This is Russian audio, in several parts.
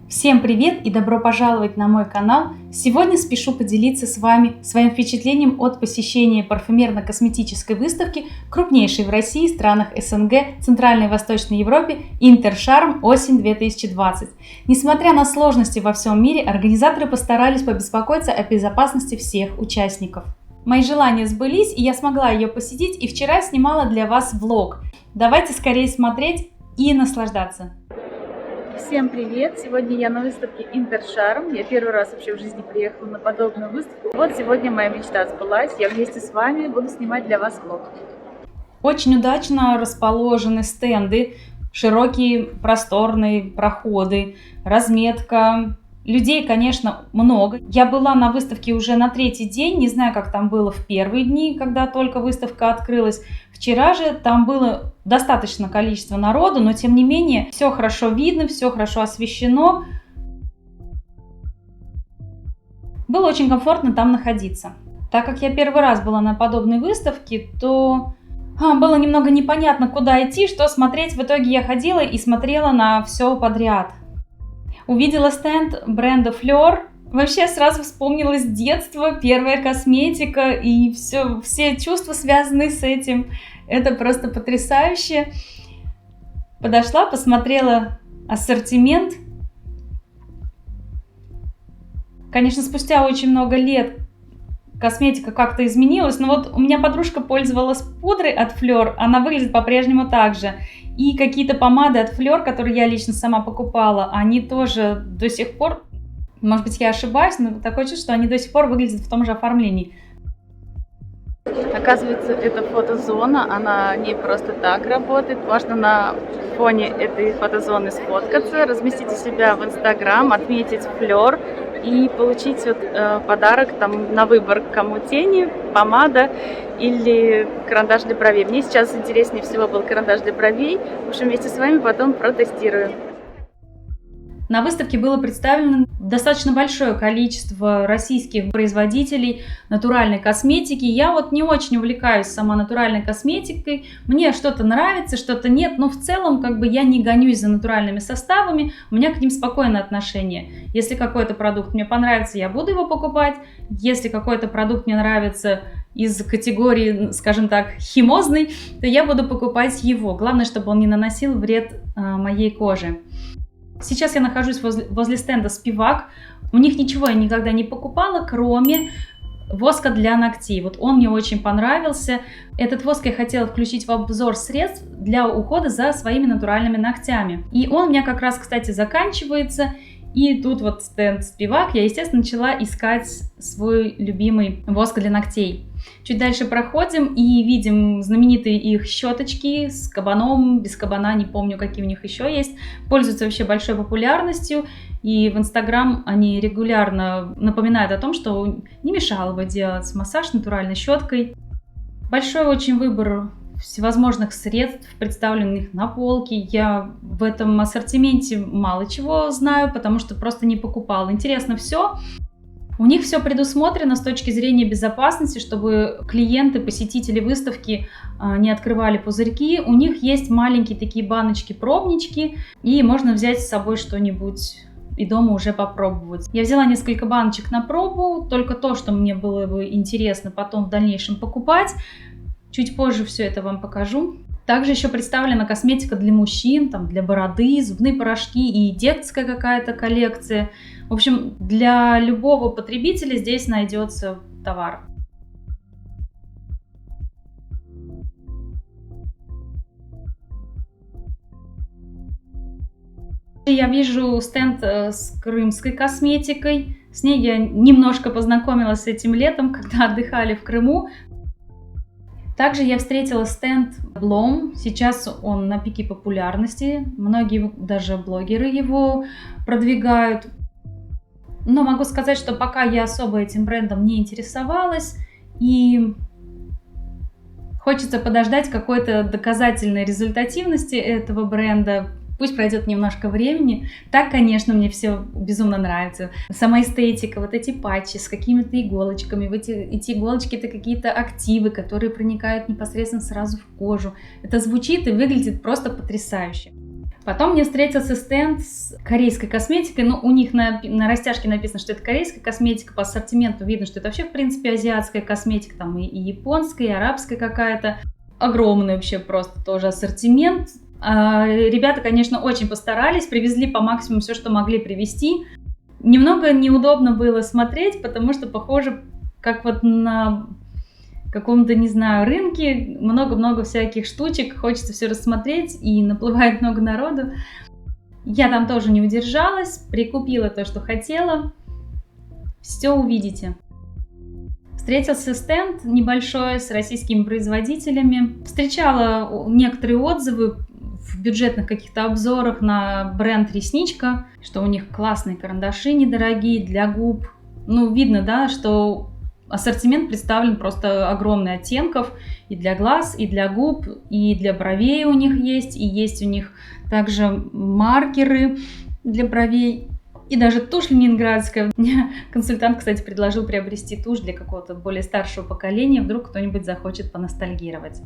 Всем привет и добро пожаловать на мой канал! Сегодня спешу поделиться с вами своим впечатлением от посещения парфюмерно-косметической выставки, крупнейшей в России, странах СНГ, Центральной и Восточной Европе Интершарм осень 2020. Несмотря на сложности во всем мире, организаторы постарались побеспокоиться о безопасности всех участников. Мои желания сбылись, и я смогла ее посетить, и вчера снимала для вас влог. Давайте скорее смотреть и наслаждаться. Всем привет! Сегодня я на выставке Интершарм. Я первый раз вообще в жизни приехала на подобную выставку. Вот сегодня моя мечта сбылась. Я вместе с вами буду снимать для вас влог. Очень удачно расположены стенды, широкие просторные проходы, разметка. Людей, конечно, много. Я была на выставке уже на третий день, не знаю, как там было в первые дни, когда только выставка открылась. Вчера же там было достаточно количество народу, но тем не менее все хорошо видно, все хорошо освещено. Было очень комфортно там находиться. Так как я первый раз была на подобной выставке, то было немного непонятно, куда идти, что смотреть. В итоге я ходила и смотрела на все подряд. Увидела стенд бренда Fleur. Вообще сразу вспомнилось детство, первая косметика и все чувства, связанные с этим. Это просто потрясающе. Подошла, посмотрела ассортимент. Конечно, спустя очень много лет косметика как-то изменилась, но вот у меня подружка пользовалась пудрой от Fleur, она выглядит по-прежнему так же. И какие-то помады от Fleur, которые я лично сама покупала, они тоже до сих пор, может быть, я ошибаюсь, но такое чувство, что они до сих пор выглядят в том же оформлении. Оказывается, это фотозона, она не просто так работает. Можно на фоне этой фотозоны сфоткаться, разместить у себя в Instagram, отметить Fleur и получить подарок там на выбор, кому тени, помада или карандаш для бровей. Мне сейчас интереснее всего был карандаш для бровей. В общем, вместе с вами потом протестирую. На выставке было представлено достаточно большое количество российских производителей натуральной косметики. Я вот не очень увлекаюсь сама натуральной косметикой. Мне что-то нравится, что-то нет, но в целом как бы я не гонюсь за натуральными составами. У меня к ним спокойное отношение. Если какой-то продукт мне понравится, я буду его покупать. Если какой-то продукт мне нравится из категории, скажем так, химозной, то я буду покупать его. Главное, чтобы он не наносил вред моей коже. Сейчас я нахожусь возле стенда Spivak. У них ничего я никогда не покупала, кроме воска для ногтей. Вот он мне очень понравился. Этот воск я хотела включить в обзор средств для ухода за своими натуральными ногтями. И он у меня как раз, кстати, заканчивается. И тут вот стенд Spivak. Я, естественно, начала искать свой любимый воск для ногтей. Чуть дальше проходим и видим знаменитые их щеточки с кабаном, без кабана, не помню, какие у них еще есть. Пользуются вообще большой популярностью. И в Instagram они регулярно напоминают о том, что не мешало бы делать массаж натуральной щеткой. Большой очень выбор всевозможных средств, представленных на полке. Я в этом ассортименте мало чего знаю, потому что просто не покупала. Интересно все. У них все предусмотрено с точки зрения безопасности, чтобы клиенты, посетители выставки не открывали пузырьки. У них есть маленькие такие баночки-пробнички, и можно взять с собой что-нибудь и дома уже попробовать. Я взяла несколько баночек на пробу, только то, что мне было бы интересно потом в дальнейшем покупать. Чуть позже все это вам покажу. Также еще представлена косметика для мужчин, там, для бороды, зубные порошки и детская какая-то коллекция. В общем, для любого потребителя здесь найдется товар. Я вижу стенд с крымской косметикой. С ней я немножко познакомилась этим летом, когда отдыхали в Крыму. Также я встретила стенд Blom. Сейчас он на пике популярности. Многие даже блогеры его продвигают. Но могу сказать, что пока я особо этим брендом не интересовалась. И хочется подождать какой-то доказательной результативности этого бренда. Пусть пройдет немножко времени. Так, конечно, мне все безумно нравится. Сама эстетика, вот эти патчи с какими-то иголочками. Эти иголочки — это какие-то активы, которые проникают непосредственно сразу в кожу. Это звучит и выглядит просто потрясающе. Потом мне встретился стенд с корейской косметикой. Ну, у них на растяжке написано, что это корейская косметика. По ассортименту видно, что это вообще, в принципе, азиатская косметика. Там и японская, и арабская какая-то. Огромный вообще просто тоже ассортимент. Ребята, конечно, очень постарались. Привезли по максимуму все, что могли привезти. Немного неудобно было смотреть, потому что похоже, как вот на каком-то, не знаю, рынке, много-много всяких штучек, хочется все рассмотреть, и наплывает много народу. Я там тоже не удержалась, прикупила то, что хотела. Все увидите. Встретился стенд небольшой с российскими производителями. Встречала некоторые отзывы в бюджетных каких-то обзорах на бренд «Ресничка», что у них классные карандаши недорогие для губ. Ну, видно, да, что ассортимент представлен просто огромный оттенков и для глаз, и для губ, и для бровей у них есть, и есть у них также маркеры для бровей, и даже тушь ленинградская. Мне консультант, кстати, предложил приобрести тушь для какого-то более старшего поколения, вдруг кто-нибудь захочет поностальгировать.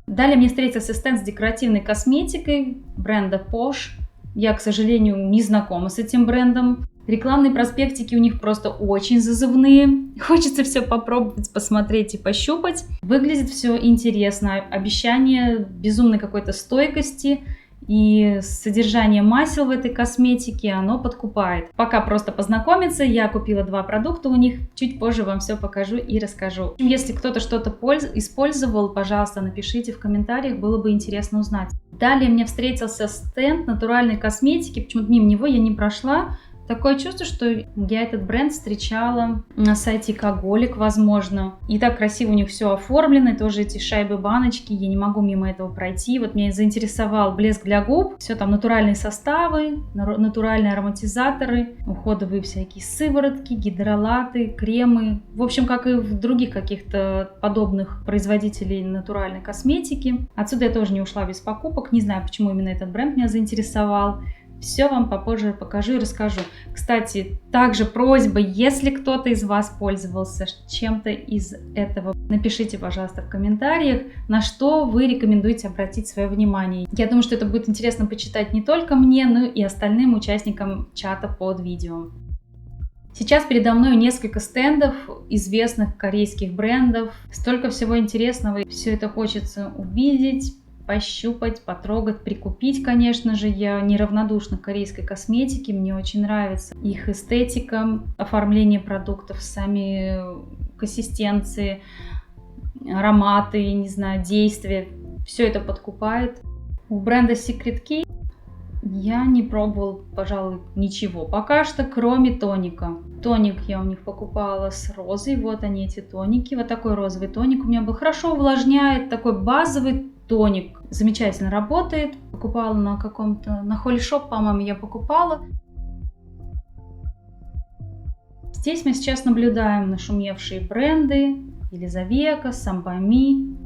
Далее мне встретился стенд с декоративной косметикой бренда Posh. Я, к сожалению, не знакома с этим брендом. Рекламные проспектики у них просто очень зазывные. Хочется все попробовать, посмотреть и пощупать. Выглядит все интересно. Обещание безумной какой-то стойкости и содержание масел в этой косметике, оно подкупает. Пока просто познакомиться, я купила 2 продукта у них. Чуть позже вам все покажу и расскажу. Если кто-то что-то использовал, пожалуйста, напишите в комментариях, было бы интересно узнать. Далее мне встретился стенд натуральной косметики. Почему-то мимо него я не прошла. Такое чувство, что я этот бренд встречала на сайте Коголик, возможно. И так красиво у них все оформлено, тоже эти шайбы-баночки, я не могу мимо этого пройти. Вот меня заинтересовал блеск для губ. Все там натуральные составы, натуральные ароматизаторы, уходовые всякие сыворотки, гидролаты, кремы. В общем, как и в других каких-то подобных производителей натуральной косметики. Отсюда я тоже не ушла без покупок. Не знаю, почему именно этот бренд меня заинтересовал. Все вам попозже покажу и расскажу. Кстати, также просьба, если кто-то из вас пользовался чем-то из этого, напишите, пожалуйста, в комментариях, на что вы рекомендуете обратить свое внимание. Я думаю, что это будет интересно почитать не только мне, но и остальным участникам чата под видео. Сейчас передо мной несколько стендов известных корейских брендов. Столько всего интересного, и все это хочется увидеть, пощупать, потрогать, прикупить, конечно же. Я неравнодушна к корейской косметике, мне очень нравится их эстетика, оформление продуктов, сами консистенции, ароматы, не знаю, действия. Все это подкупает. У бренда Secret Key я не пробовала, пожалуй, ничего пока что, кроме тоника. Тоник я у них покупала с розой, вот они эти тоники. Вот такой розовый тоник у меня был. Хорошо увлажняет, такой базовый тоник. Замечательно работает. Покупала на каком-то, на Holy Shop, по-моему, я покупала. Здесь мы сейчас наблюдаем нашумевшие бренды. Елизавека, Самбами.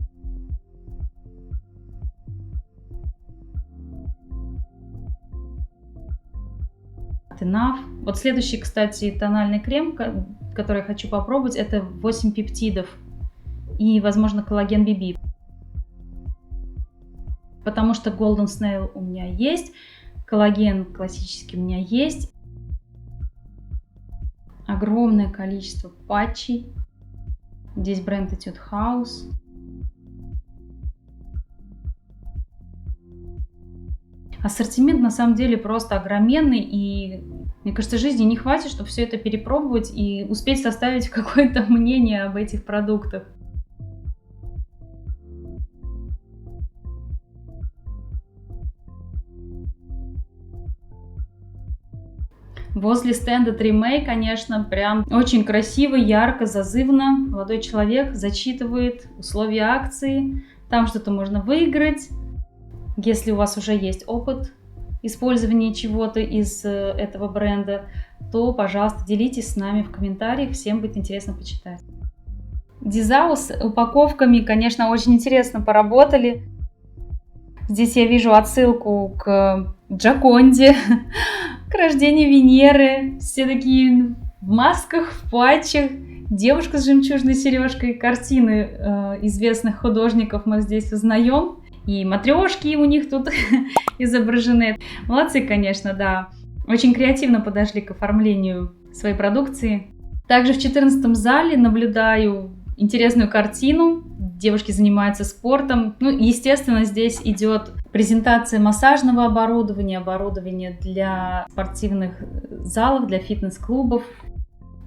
Enough. Вот следующий, кстати, тональный крем, который я хочу попробовать, это 8 пептидов и, возможно, коллаген BB. Потому что Golden Snail у меня есть, коллаген классический у меня есть. Огромное количество патчей. Здесь бренд Etude House. Ассортимент на самом деле просто огроменный, и мне кажется, жизни не хватит, чтобы все это перепробовать и успеть составить какое-то мнение об этих продуктах. Возле стенда Trimay, конечно, прям очень красиво, ярко, зазывно. Молодой человек зачитывает условия акции, там что-то можно выиграть. Если у вас уже есть опыт использования чего-то из этого бренда, то, пожалуйста, делитесь с нами в комментариях, всем будет интересно почитать. Дизау с упаковками, конечно, очень интересно поработали. Здесь я вижу отсылку к Джоконде, к рождению Венеры. Все такие в масках, в патчах. Девушка с жемчужной сережкой, картины известных художников мы здесь узнаем. И матрешки у них тут изображены. Молодцы, конечно, да. Очень креативно подошли к оформлению своей продукции. Также в 14 зале наблюдаю интересную картину. Девушки занимаются спортом. Ну, естественно, здесь идет презентация массажного оборудования, оборудования для спортивных залов, для фитнес-клубов.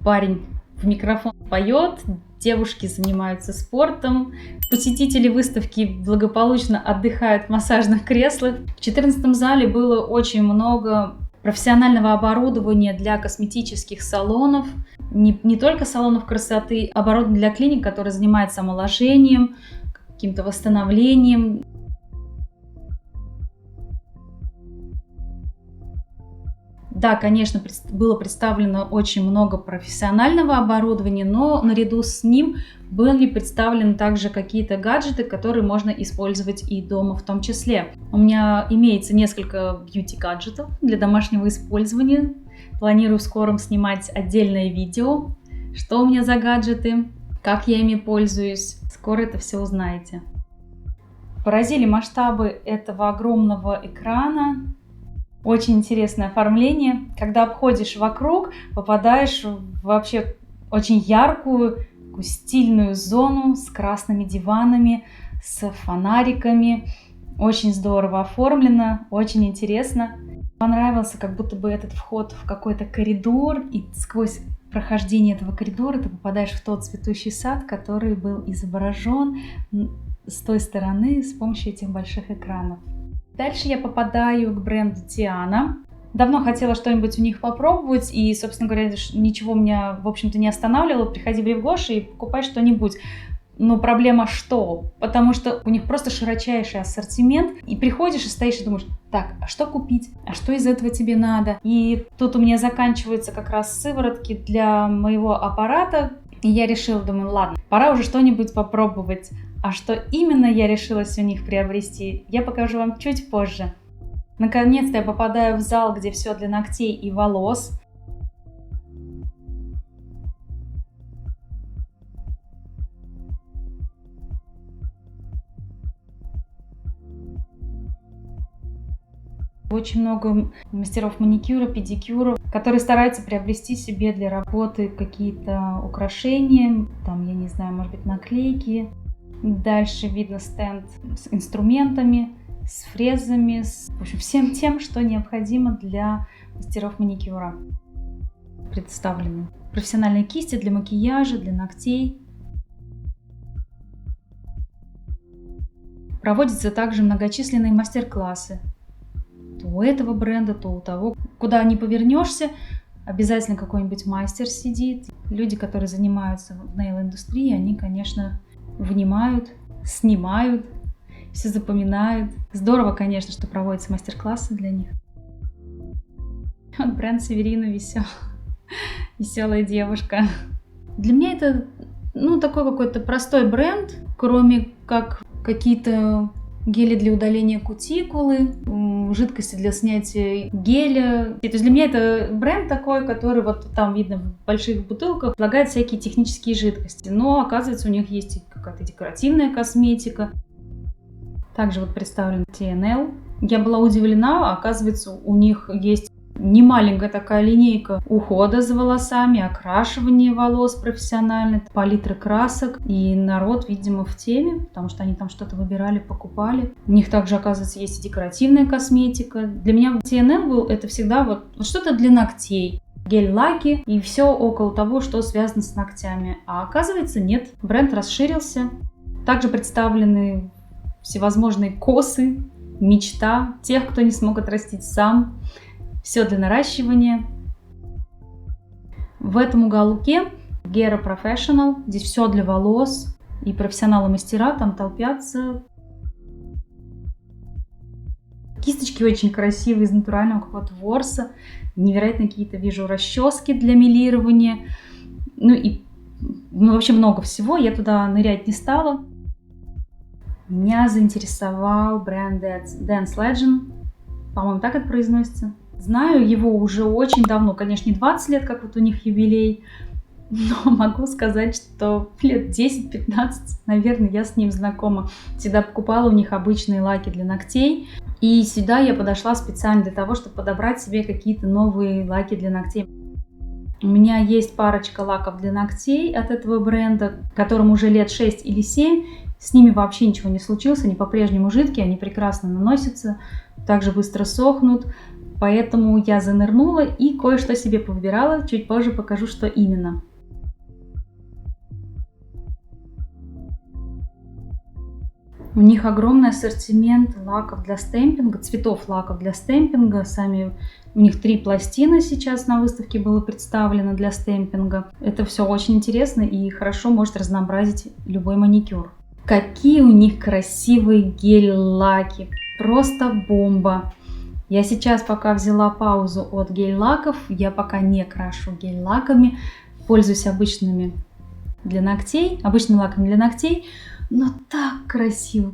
Парень в микрофон поет, девушки занимаются спортом. Посетители выставки благополучно отдыхают в массажных креслах. В 14 зале было очень много профессионального оборудования для косметических салонов. Не только салонов красоты, оборудование для клиник, которые занимаются омоложением, каким-то восстановлением. Да, конечно, было представлено очень много профессионального оборудования, но наряду с ним были представлены также какие-то гаджеты, которые можно использовать и дома в том числе. У меня имеется несколько бьюти-гаджетов для домашнего использования. Планирую в скором снимать отдельное видео, что у меня за гаджеты, как я ими пользуюсь. Скоро это все узнаете. Поразили масштабы этого огромного экрана. Очень интересное оформление. Когда обходишь вокруг, попадаешь в вообще очень яркую, такую стильную зону с красными диванами, с фонариками. Очень здорово оформлено, очень интересно. Понравился как будто бы этот вход в какой-то коридор, и сквозь прохождение этого коридора ты попадаешь в тот цветущий сад, который был изображен с той стороны с помощью этих больших экранов. Дальше я попадаю к бренду Tiana. Давно хотела что-нибудь у них попробовать, и, собственно говоря, ничего меня, в общем-то, не останавливало. Приходи в Ривгош и покупай что-нибудь. Но проблема что? Потому что у них просто широчайший ассортимент, и приходишь и стоишь и думаешь, так, а что купить? А что из этого тебе надо? И тут у меня заканчиваются как раз сыворотки для моего аппарата, и я решила, думаю, ладно, пора уже что-нибудь попробовать. А что именно я решилась у них приобрести, я покажу вам чуть позже. Наконец-то я попадаю в зал, где все для ногтей и волос. Очень много мастеров маникюра, педикюра, которые стараются приобрести себе для работы какие-то украшения, там, я не знаю, может быть, наклейки. Дальше видно стенд с инструментами, с фрезами, в общем, всем тем, что необходимо для мастеров маникюра. Представлены профессиональные кисти для макияжа, для ногтей. Проводятся также многочисленные мастер-классы. То у этого бренда, то у того. Куда ни повернешься, обязательно какой-нибудь мастер сидит. Люди, которые занимаются в нейл-индустрии, они, конечно, внимают, снимают, все запоминают. Здорово, конечно, что проводятся мастер-классы для них. Вот бренд Северина веселая девушка. Для меня это, такой какой-то простой бренд, кроме как какие-то гели для удаления кутикулы, жидкости для снятия геля. То есть для меня это бренд такой, который вот там видно в больших бутылках, предлагает всякие технические жидкости. Но оказывается, у них есть какая-то декоративная косметика. Также вот представлен TNL. Я была удивлена, оказывается, у них есть немаленькая такая линейка ухода за волосами, окрашивание волос профессионально, палитра красок. И народ, видимо, в теме, потому что они там что-то выбирали, покупали. У них также, оказывается, есть и декоративная косметика. Для меня TNL был это всегда вот что-то для ногтей. Гель-лаки и все около того, что связано с ногтями. А оказывается, нет. Бренд расширился. Также представлены всевозможные косы, мечта тех, кто не смог отрастить сам. Все для наращивания. В этом уголке Gera Professional. Здесь все для волос. И профессионалы-мастера там толпятся. Кисточки очень красивые, из натурального какого-то ворса. Невероятно какие-то, вижу, расчески для мелирования. Вообще много всего. Я туда нырять не стала. Меня заинтересовал бренд Dance Legend. По-моему, так это произносится. Знаю его уже очень давно, конечно, не 20 лет, как вот у них юбилей, но могу сказать, что лет 10-15, наверное, я с ним знакома. Всегда покупала у них обычные лаки для ногтей. И сюда я подошла специально для того, чтобы подобрать себе какие-то новые лаки для ногтей. У меня есть парочка лаков для ногтей от этого бренда, которым уже лет 6 или 7. С ними вообще ничего не случилось, они по-прежнему жидкие, они прекрасно наносятся, также быстро сохнут. Поэтому я занырнула и кое-что себе повыбирала, чуть позже покажу, что именно. У них огромный ассортимент лаков для стемпинга, цветов лаков для стемпинга. У них 3 пластины сейчас на выставке было представлено для стемпинга. Это все очень интересно и хорошо может разнообразить любой маникюр. Какие у них красивые гель-лаки! Просто бомба! Я сейчас пока взяла паузу от гель-лаков, я пока не крашу гель-лаками, пользуюсь обычными лаками для ногтей, но так красиво.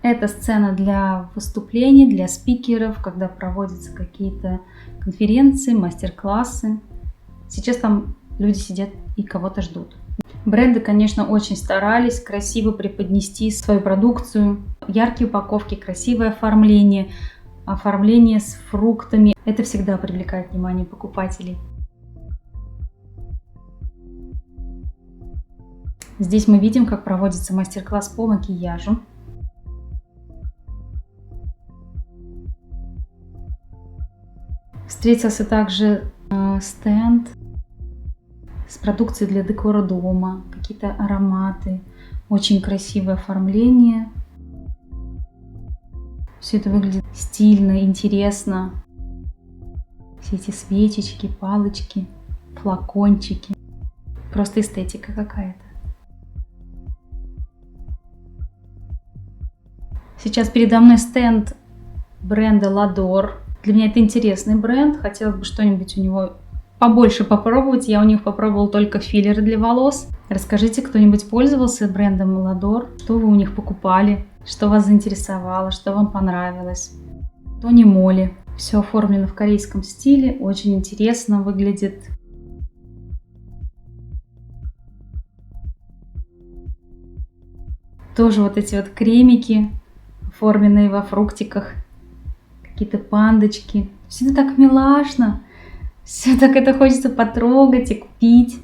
Это сцена для выступлений, для спикеров, когда проводятся какие-то конференции, мастер-классы. Сейчас там люди сидят и кого-то ждут. Бренды, конечно, очень старались красиво преподнести свою продукцию. Яркие упаковки, красивое оформление с фруктами. Это всегда привлекает внимание покупателей. Здесь мы видим, как проводится мастер-класс по макияжу. Встретился также стенд с продукцией для декора дома, какие-то ароматы, очень красивое оформление. Все это выглядит стильно, интересно. Все эти свечечки, палочки, флакончики. Просто эстетика какая-то. Сейчас передо мной стенд бренда Lador. Для меня это интересный бренд. Хотелось бы что-нибудь у него побольше попробовать. Я у них попробовала только филлеры для волос. Расскажите, кто-нибудь пользовался брендом Lador? Что вы у них покупали? Что вас заинтересовало? Что вам понравилось? Тони Моли. Все оформлено в корейском стиле. Очень интересно выглядит. Тоже вот эти вот кремики, оформленные во фруктиках. Какие-то пандочки. Все это так милашно. Все так это хочется потрогать и купить.